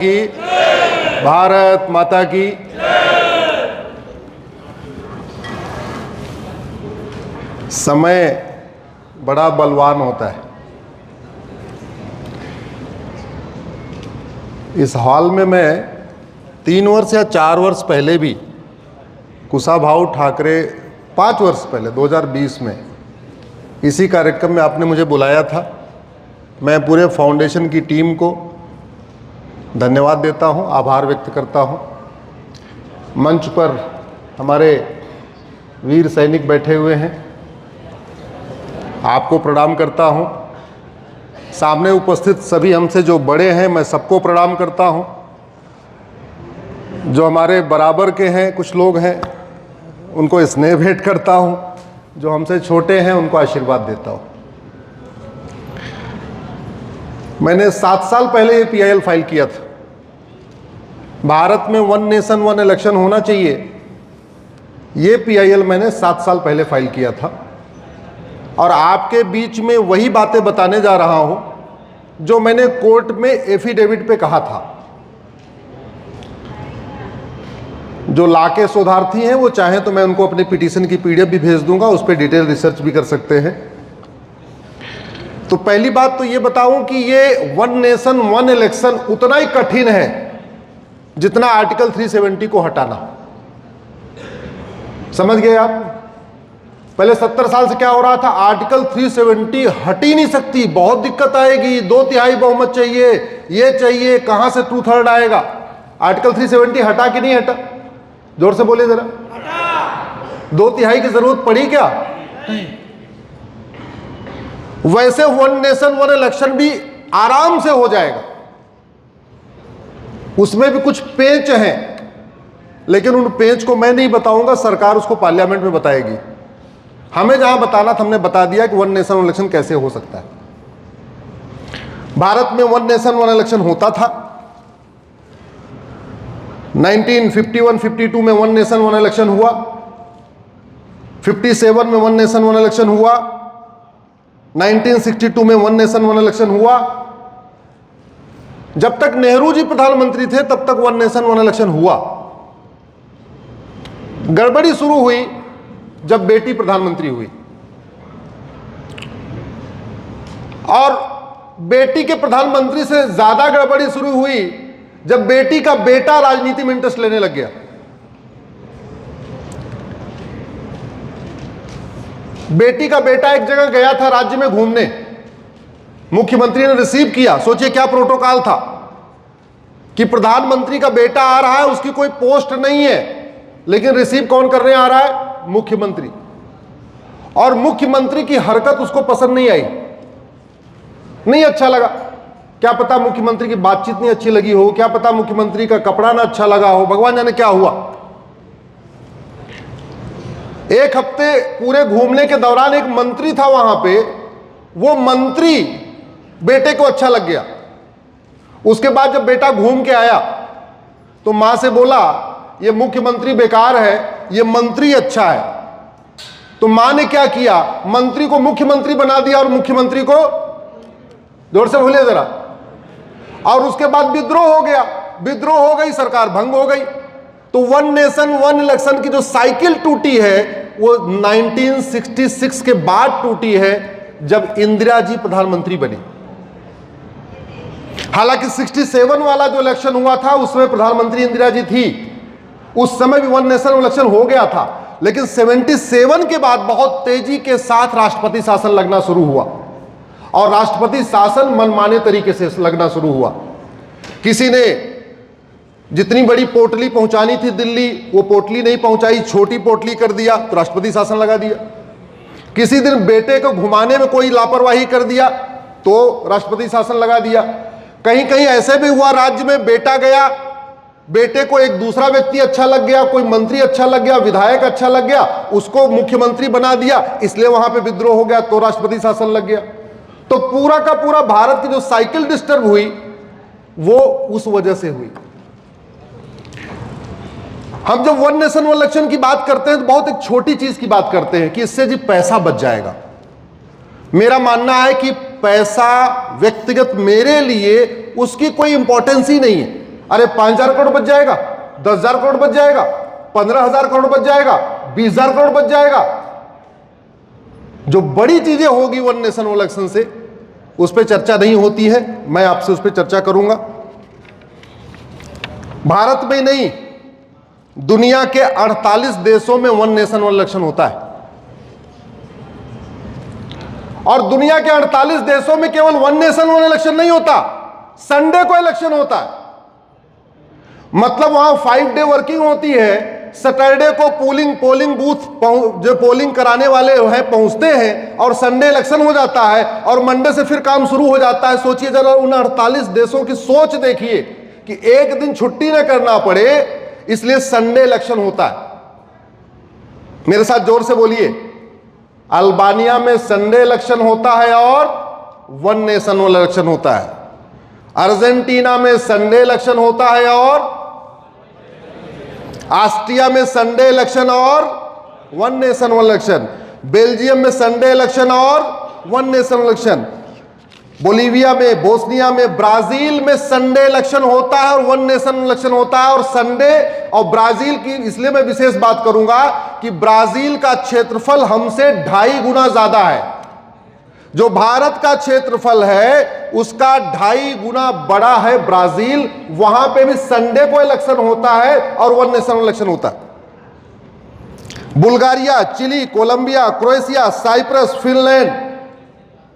की भारत माता की। समय बड़ा बलवान होता है। इस हॉल में मैं 3 वर्ष या 4 वर्ष पहले भी कुशाभाऊ ठाकरे 5 वर्ष पहले 2020 में इसी कार्यक्रम में आपने मुझे बुलाया था। मैं पूरे फाउंडेशन की टीम को धन्यवाद देता हूं, आभार व्यक्त करता हूं। मंच पर हमारे वीर सैनिक बैठे हुए हैं, आपको प्रणाम करता हूं। सामने उपस्थित सभी हमसे जो बड़े हैं मैं सबको प्रणाम करता हूं। जो हमारे बराबर के हैं कुछ लोग हैं उनको स्नेह भेंट करता हूं, जो हमसे छोटे हैं उनको आशीर्वाद देता हूं। मैंने 7 साल पहले ये PIL फाइल किया था। भारत में 1 नेशन 1 इलेक्शन होना चाहिए, ये PIL मैंने 7 साल पहले फाइल किया था। और आपके बीच में वही बातें बताने जा रहा हूं जो मैंने कोर्ट में एफिडेविट पे कहा था। जो लाके शोधार्थी हैं वो चाहें तो मैं उनको अपने पिटीशन की PDF भी भेज दूंगा, उस पर डिटेल रिसर्च भी कर सकते हैं। तो पहली बात तो ये बताऊं कि ये 1 नेशन 1 इलेक्शन उतना ही कठिन है जितना आर्टिकल 370 को हटाना। समझ गए आप? पहले 70 साल से क्या हो रहा था, आर्टिकल 370 हट ही नहीं सकती, बहुत दिक्कत आएगी, 2/3 बहुमत चाहिए, ये चाहिए, कहां से 2/3 आएगा। आर्टिकल 370 हटा कि नहीं हटा? जोर से बोलिए जरा। 2/3 की जरूरत पड़ी क्या? नहीं। वैसे 1 नेशन 1 इलेक्शन भी आराम से हो जाएगा। उसमें भी कुछ पेच हैं, लेकिन उन पेच को मैं नहीं बताऊंगा, सरकार उसको पार्लियामेंट में बताएगी। हमें जहां बताना था हमने बता दिया कि 1 नेशन 1 इलेक्शन कैसे हो सकता है। भारत में 1 नेशन 1 इलेक्शन होता था। 1951-52 में 1 नेशन 1 इलेक्शन हुआ, 57 में 1 नेशन 1 इलेक्शन हुआ, 1962 में 1 नेशन 1 इलेक्शन हुआ। जब तक नेहरू जी प्रधानमंत्री थे तब तक 1 नेशन 1 इलेक्शन हुआ। गड़बड़ी शुरू हुई जब बेटी प्रधानमंत्री हुई, और बेटी के प्रधानमंत्री से ज्यादा गड़बड़ी शुरू हुई जब बेटी का बेटा राजनीति में इंटरेस्ट लेने लग गया। बेटी का बेटा एक जगह गया था राज्य में घूमने, मुख्यमंत्री ने रिसीव किया। सोचिए क्या प्रोटोकॉल था कि प्रधानमंत्री का बेटा आ रहा है, उसकी कोई पोस्ट नहीं है, लेकिन रिसीव कौन करने आ रहा है? मुख्यमंत्री। और मुख्यमंत्री की हरकत उसको पसंद नहीं आई, नहीं अच्छा लगा। क्या पता मुख्यमंत्री की बातचीत नहीं अच्छी लगी हो, क्या पता मुख्यमंत्री का कपड़ा ना अच्छा लगा हो, भगवान जाने क्या हुआ। 1 हफ्ते पूरे घूमने के दौरान एक मंत्री था वहां पे, वो मंत्री बेटे को अच्छा लग गया। उसके बाद जब बेटा घूम के आया तो मां से बोला ये मुख्यमंत्री बेकार है, ये मंत्री अच्छा है। तो मां ने क्या किया, मंत्री को मुख्यमंत्री बना दिया और मुख्यमंत्री को, जोर से बोलिए जरा, और उसके बाद विद्रोह हो गया। विद्रोह हो गई, सरकार भंग हो गई। तो 1 नेशन 1 इलेक्शन की जो साइकिल टूटी है वो 1966 के बाद टूटी है, जब इंदिरा जी प्रधानमंत्री बनी। हालांकि 67 वाला जो इलेक्शन हुआ था उसमें प्रधानमंत्री इंदिरा जी थी, उस समय भी 1 नेशन इलेक्शन हो गया था। लेकिन 77 के बाद बहुत तेजी के साथ राष्ट्रपति शासन लगना शुरू हुआ, और राष्ट्रपति शासन मनमाने तरीके से लगना शुरू हुआ। किसी ने जितनी बड़ी पोटली पहुंचानी थी दिल्ली, वो पोटली नहीं पहुंचाई, छोटी पोटली कर दिया तो राष्ट्रपति शासन लगा दिया। किसी दिन बेटे को घुमाने में कोई लापरवाही कर दिया तो राष्ट्रपति शासन लगा दिया। कहीं कहीं ऐसे भी हुआ राज्य में, बेटा गया, बेटे को एक दूसरा व्यक्ति अच्छा लग गया, कोई मंत्री अच्छा लग गया, विधायक अच्छा लग गया, उसको मुख्यमंत्री बना दिया, इसलिए वहां पे विद्रोह हो गया तो राष्ट्रपति शासन लग गया। तो पूरा का पूरा भारत की जो साइकिल डिस्टर्ब हुई वो उस वजह से हुई। हम जब 1 नेशन 1 इलेक्शन की बात करते हैं तो बहुत एक छोटी चीज की बात करते हैं कि इससे जी पैसा बच जाएगा। मेरा मानना है कि पैसा व्यक्तिगत मेरे लिए उसकी कोई इंपॉर्टेंस ही नहीं है। अरे 5,000 करोड़ बच जाएगा, 10,000 करोड़ बच जाएगा, 15,000 करोड़ बच जाएगा, 20,000 करोड़ बच जाएगा। जो बड़ी चीजें होगी वन नेशन वन इलेक्शन से, उस पर चर्चा नहीं होती है। मैं आपसे उस पर चर्चा करूंगा। भारत में नहीं, दुनिया के 48 देशों में वन नेशन वन इलेक्शन होता है, और दुनिया के 48 देशों में केवल वन नेशन वन इलेक्शन नहीं होता, संडे को इलेक्शन होता है। मतलब वहां 5 डे वर्किंग होती है, सैटरडे को पोलिंग बूथ जो पोलिंग कराने वाले हैं पहुंचते हैं, और संडे इलेक्शन हो जाता है, और मंडे से फिर काम शुरू हो जाता है। सोचिए जरा उन 48 देशों की सोच देखिए कि एक दिन छुट्टी न करना पड़े, इसलिए संडे इलेक्शन होता है। मेरे साथ जोर से बोलिए, अल्बानिया में संडे इलेक्शन होता है और वन नेशन वन इलेक्शन होता है। अर्जेंटीना में संडे इलेक्शन होता है और ऑस्ट्रिया में संडे इलेक्शन और one nation one election. Belgium में संडे इलेक्शन और वन नेशन इलेक्शन। बोलीविया में, बोस्निया में, ब्राजील में संडे इलेक्शन होता है और वन नेशन इलेक्शन होता है। और संडे और ब्राजील की इसलिए मैं विशेष बात करूंगा कि ब्राजील का क्षेत्रफल हमसे 2.5 गुना ज्यादा है। जो भारत का क्षेत्रफल है उसका 2.5 गुना बड़ा है ब्राजील। वहां पे भी संडे को इलेक्शन होता है और वन नेशन इलेक्शन होता है। Bulgaria, Chile, Colombia, Croatia, Cyprus, Finland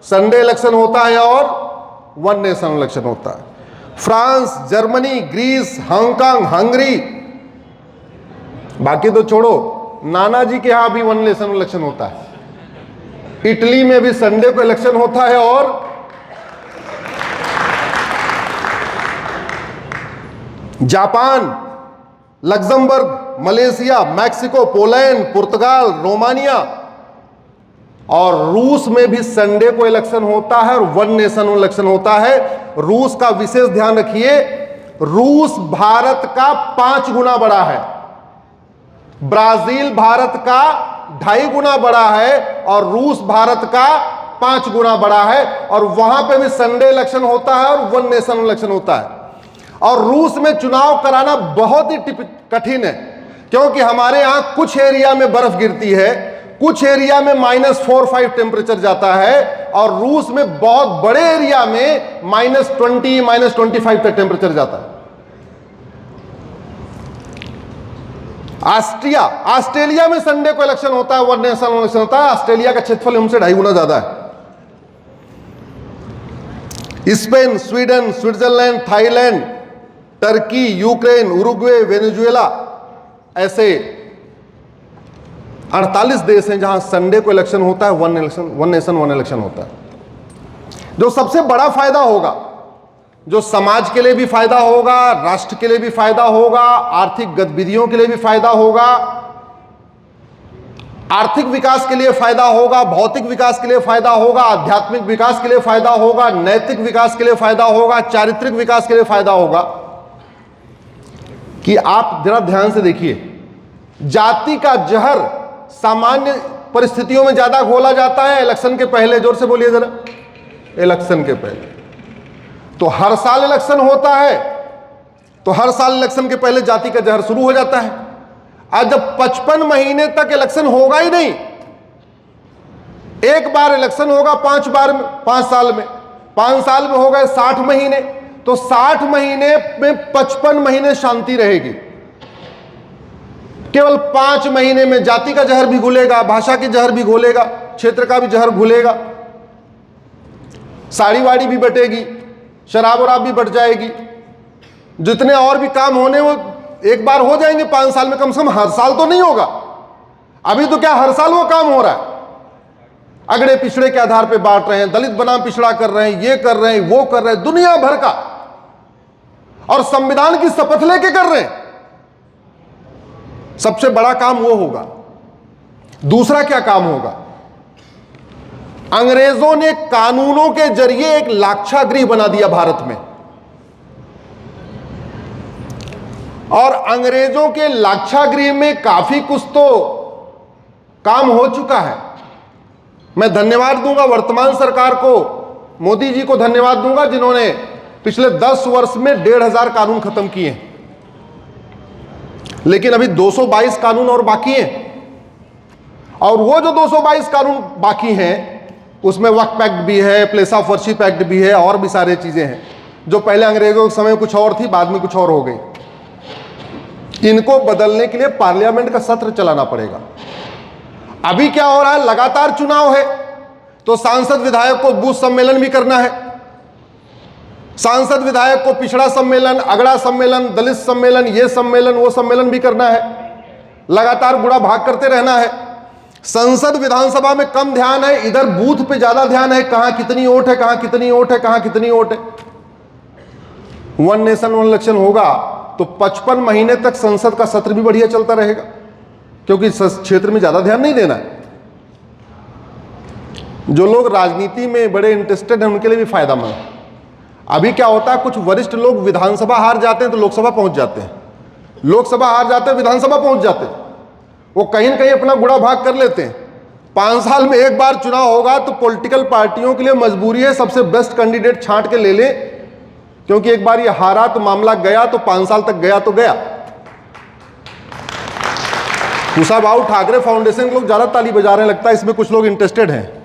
Sunday election होता है और वन नेशन इलेक्शन होता है। France, Germany, Greece, Hong Kong, Hungary, बाकी तो छोड़ो, नाना जी के यहां भी वन नेशन इलेक्शन होता है। इटली में भी संडे को इलेक्शन होता है और Japan, Luxembourg, Malaysia, Mexico, Poland, पुर्तगाल, रोमानिया और रूस में भी संडे को इलेक्शन होता है और वन नेशन इलेक्शन होता है। रूस का विशेष ध्यान रखिए, रूस भारत का 5 गुना बड़ा है, ब्राजील भारत का 2.5 गुना बड़ा है और रूस भारत का 5 गुना बड़ा है। और वहां पे भी संडे इलेक्शन होता है और वन नेशन इलेक्शन होता है। और रूस में चुनाव कराना बहुत ही कठिन है, क्योंकि हमारे यहां कुछ एरिया में बर्फ गिरती है, कुछ एरिया में -4-5 टेम्परेचर जाता है, और रूस में बहुत बड़े एरिया में -20, -25 तक टेम्परेचर जाता है। ऑस्ट्रेलिया में संडे को इलेक्शन होता है, वन नेशन इलेक्शन होता है। ऑस्ट्रेलिया का क्षेत्रफल हमसे 2.5 गुना ज्यादा है। Spain, Sweden, Switzerland, Thailand, Turkey, Ukraine, Uruguay, Venezuela, ऐसे 48 देश हैं जहां संडे को इलेक्शन होता है, वन नेशन वन इलेक्शन होता है। जो सबसे बड़ा फायदा होगा, जो समाज के लिए भी फायदा होगा, राष्ट्र के लिए भी फायदा होगा, आर्थिक गतिविधियों के लिए भी फायदा होगा, आर्थिक विकास के लिए फायदा होगा, भौतिक विकास के लिए फायदा होगा, आध्यात्मिक विकास के लिए फायदा होगा, नैतिक विकास के लिए फायदा होगा, चारित्रिक विकास के लिए फायदा होगा, कि आप जरा ध्यान से देखिए, जाति का जहर सामान्य परिस्थितियों में ज्यादा घोला जाता है इलेक्शन के पहले। जोर से बोलिए जरा, इलेक्शन के पहले। तो हर साल इलेक्शन होता है, तो हर साल इलेक्शन के पहले जाति का जहर शुरू हो जाता है। आज जब 55 महीने तक इलेक्शन होगा ही नहीं, एक बार इलेक्शन होगा 5 साल में, 5 साल में हो गए 60 महीने, तो 60 महीने में 55 महीने शांति रहेगी। केवल 5 महीने में जाति का जहर भी घुलेगा, भाषा के जहर भी घुलेगा, क्षेत्र का भी जहर घुलेगा, साड़ी वाड़ी भी बटेगी, शराब वराब भी बट जाएगी, जितने और भी काम होने वो एक बार हो जाएंगे 5 साल में, कम से कम हर साल तो नहीं होगा। अभी तो क्या हर साल वो काम हो रहा है, अगड़े पिछड़े के आधार पे बांट रहे हैं, दलित बनाम पिछड़ा कर रहे हैं, ये कर रहे हैं, वो कर रहे हैं, दुनिया भर का, और संविधान की शपथ लेके कर रहे हैं। सबसे बड़ा काम वो होगा। दूसरा क्या काम होगा, अंग्रेजों ने कानूनों के जरिए एक लाक्षागृह बना दिया भारत में, और अंग्रेजों के लाक्षागृह में काफी कुछ तो काम हो चुका है। मैं धन्यवाद दूंगा वर्तमान सरकार को, मोदी जी को धन्यवाद दूंगा, जिन्होंने पिछले 10 वर्ष में 1,500 कानून खत्म किए हैं, लेकिन अभी 222 कानून और बाकी हैं। और वो जो 222 कानून बाकी हैं उसमें वक्फ एक्ट भी है, प्लेस ऑफ वर्शिप एक्ट भी है, और भी सारी चीजें हैं जो पहले अंग्रेजों के समय कुछ और थी, बाद में कुछ और हो गई। इनको बदलने के लिए पार्लियामेंट का सत्र चलाना पड़ेगा। अभी क्या हो रहा है, लगातार चुनाव है तो सांसद विधायक को बूथ सम्मेलन भी करना है, सांसद विधायक को पिछड़ा सम्मेलन, अगड़ा सम्मेलन, दलित सम्मेलन, ये सम्मेलन वो सम्मेलन भी करना है, लगातार गुड़ा भाग करते रहना है। संसद विधानसभा में कम ध्यान है, इधर बूथ पे ज्यादा ध्यान है, कहां कितनी वोट है, कहां कितनी वोट है, कहां कितनी वोट है। वन नेशन वन इलेक्शन होगा तो 55 महीने तक संसद का सत्र भी बढ़िया चलता रहेगा, क्योंकि इस क्षेत्र में ज्यादा ध्यान नहीं देना है। जो लोग राजनीति में बड़े इंटरेस्टेड हैं उनके लिए भी फायदामंद है। अभी क्या होता है, कुछ वरिष्ठ लोग विधानसभा हार जाते हैं तो लोकसभा पहुंच जाते हैं, लोकसभा हार जाते हैं विधानसभा पहुंच जाते हैं, वो कहीं न कहीं अपना गुड़ा भाग कर लेते हैं। 5 साल में एक बार चुनाव होगा तो पॉलिटिकल पार्टियों के लिए मजबूरी है सबसे बेस्ट कैंडिडेट छांट के ले ले, क्योंकि एक बार ये हारा तो मामला गया, तो 5 साल तक गया तो गया। कुशाभाऊ ठाकरे फाउंडेशन के लोग ज्यादा ताली बजा रहे हैं, लगता है इसमें कुछ लोग इंटरेस्टेड हैं।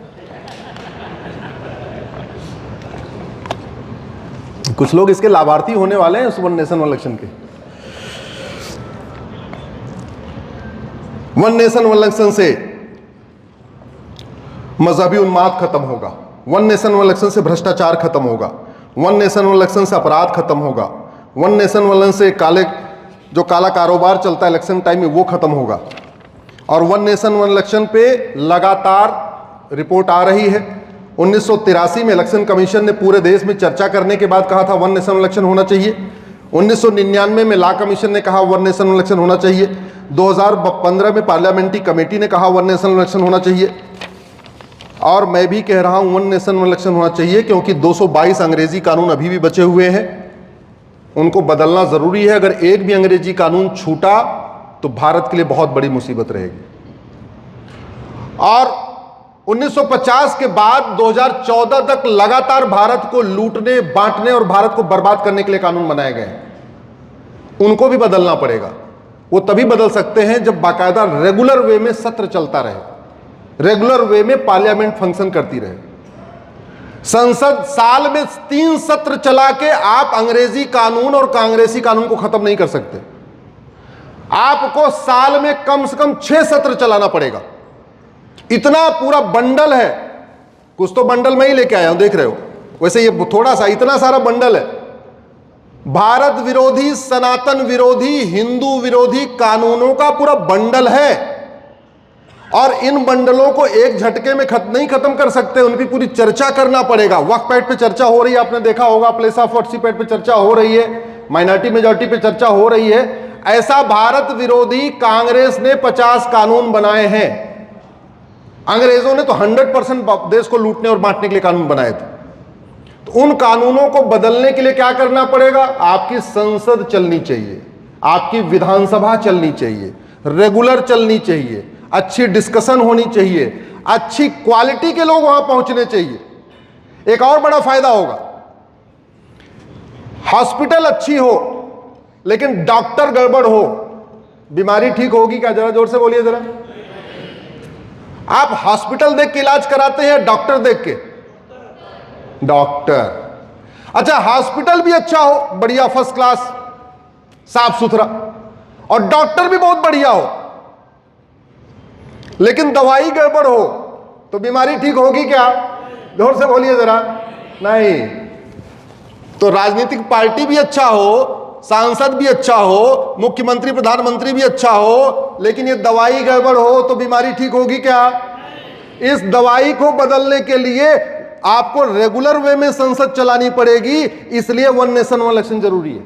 कुछ लोग इसके लाभार्थी होने वाले हैं उस वन नेशन वन इलेक्शन के। वन नेशन वन इलेक्शन से मजहबी उन्माद खत्म होगा, वन नेशन वन इलेक्शन से भ्रष्टाचार खत्म होगा, वन नेशन वन इलेक्शन से अपराध खत्म होगा, वन नेशन वन इलेक्शन से काला कारोबार चलता है इलेक्शन टाइम में वो खत्म होगा। और वन नेशन वन इलेक्शन पे लगातार रिपोर्ट आ रही है। 1983 में इलेक्शन कमीशन ने पूरे देश में चर्चा करने के बाद कहा था वन नेशन इलेक्शन होना चाहिए। 1999 में लॉ कमीशन ने कहा वन नेशन इलेक्शन होना चाहिए। 2015 में पार्लियामेंट्री कमेटी ने कहा वन नेशन इलेक्शन होना चाहिए। और मैं भी कह रहा हूं वन नेशन इलेक्शन होना चाहिए, क्योंकि 222 अंग्रेजी कानून अभी भी बचे हुए हैं, उनको बदलना जरूरी है। अगर एक भी अंग्रेजी कानून छूटा तो भारत के लिए बहुत बड़ी मुसीबत रहेगी। और 1950 के बाद 2014 तक लगातार भारत को लूटने, बांटने और भारत को बर्बाद करने के लिए कानून बनाए गए हैं, उनको भी बदलना पड़ेगा। वो तभी बदल सकते हैं जब बाकायदा रेगुलर वे में सत्र चलता रहे, रेगुलर वे में पार्लियामेंट फंक्शन करती रहे। संसद साल में 3 सत्र चला के आप अंग्रेजी कानून और कांग्रेसी कानून को खत्म नहीं कर सकते। आपको साल में कम से कम 6 सत्र चलाना पड़ेगा। इतना पूरा बंडल है, कुछ तो बंडल में ही लेके आया हूं, देख रहे हो, वैसे ये थोड़ा सा, इतना सारा बंडल है। भारत विरोधी, सनातन विरोधी, हिंदू विरोधी कानूनों का पूरा बंडल है, और इन बंडलों को एक झटके में नहीं खत्म कर सकते, उनकी पूरी चर्चा करना पड़ेगा। वक्फ एक्ट पे चर्चा हो रही है, आपने देखा होगा, प्लेस ऑफ वर्शिप एक्ट पे चर्चा हो रही है, माइनॉरिटी मेजॉरिटी पे चर्चा हो रही है। ऐसा भारत विरोधी कांग्रेस ने 50 कानून बनाए हैं। अंग्रेजों ने तो 100% देश को लूटने और बांटने के लिए कानून बनाए थे। तो उन कानूनों को बदलने के लिए क्या करना पड़ेगा? आपकी संसद चलनी चाहिए, आपकी विधानसभा चलनी चाहिए, रेगुलर चलनी चाहिए, अच्छी डिस्कशन होनी चाहिए, अच्छी क्वालिटी के लोग वहां पहुंचने चाहिए। एक और बड़ा फायदा होगा, हॉस्पिटल अच्छी हो लेकिन डॉक्टर गड़बड़ हो, बीमारी ठीक होगी क्या? जरा जोर से बोलिए जरा। आप हॉस्पिटल देख के इलाज कराते हैं, डॉक्टर देख के? डॉक्टर। अच्छा, हॉस्पिटल भी अच्छा हो, बढ़िया फर्स्ट क्लास, साफ सुथरा, और डॉक्टर भी बहुत बढ़िया हो, लेकिन दवाई गड़बड़ हो तो बीमारी ठीक होगी क्या? जोर से बोलिए जरा। नहीं। तो राजनीतिक पार्टी भी अच्छा हो, सांसद भी अच्छा हो, मुख्यमंत्री प्रधानमंत्री भी अच्छा हो, लेकिन ये दवाई गड़बड़ हो तो बीमारी ठीक होगी क्या? इस दवाई को बदलने के लिए आपको रेगुलर वे में संसद चलानी पड़ेगी, इसलिए वन नेशन वन इलेक्शन जरूरी है।